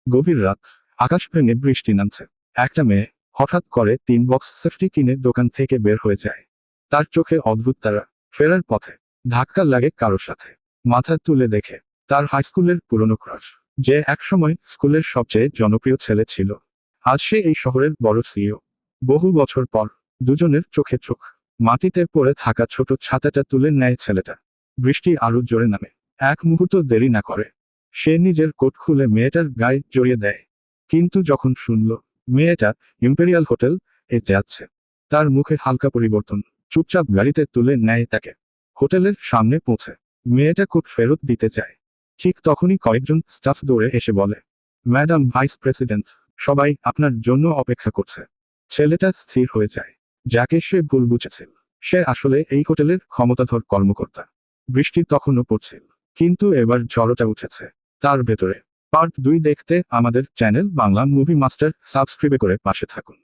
গভীর রাত, আকাশ ভেঙে বৃষ্টি নামছে। একটা মেয়ে হঠাৎ করে 3 বক্স সেফটি কিনে দোকান থেকে বের হয়ে যায়। তার চোখে অদ্ভুত তারা। ফেরার পথে ধাক্কা লাগে কারোর সাথে। মাথা তুলে দেখে তার হাইস্কুলের পুরনো ক্রাশ, যে একসময় স্কুলের সবচেয়ে জনপ্রিয় ছেলে ছিল। আজ সে এই শহরের বড় সিইও। বহু বছর পর দুজনের চোখে চোখ। মাটিতে পড়ে থাকা ছোট ছাতাটা তুলে নেয় ছেলেটা। বৃষ্টি আরো জোরে নামে। এক মুহূর্ত দেরি না করে সে নিজের কোট খুলে মেয়েটার গায়ে জড়িয়ে দেয়। কিন্তু যখন শুনল মেয়েটা ইম্পেরিয়াল হোটেল এ যাচ্ছে, তার মুখে হালকা পরিবর্তন। চুপচাপ গাড়িতে তুলে নেয় তাকে। হোটেলের সামনে পৌঁছে মেয়েটা কোট ফেরত দিতে চায়। ঠিক তখনই কয়েকজন স্টাফ দৌড়ে এসে বলে, ম্যাডাম ভাইস প্রেসিডেন্ট, সবাই আপনার জন্য অপেক্ষা করছে। ছেলেটা স্থির হয়ে যায়। যাকে সে ভুল বুঝেছিল, সে আসলে এই হোটেলের ক্ষমতাধর কর্মকর্তা। বৃষ্টি তখনও পড়ছিল, কিন্তু এবার ঝড়টা উঠেছে তার ভেতরে। পার্ট 2 দেখতে আমাদের channel Bangla movie master subscribe করে পাশে থাকুন।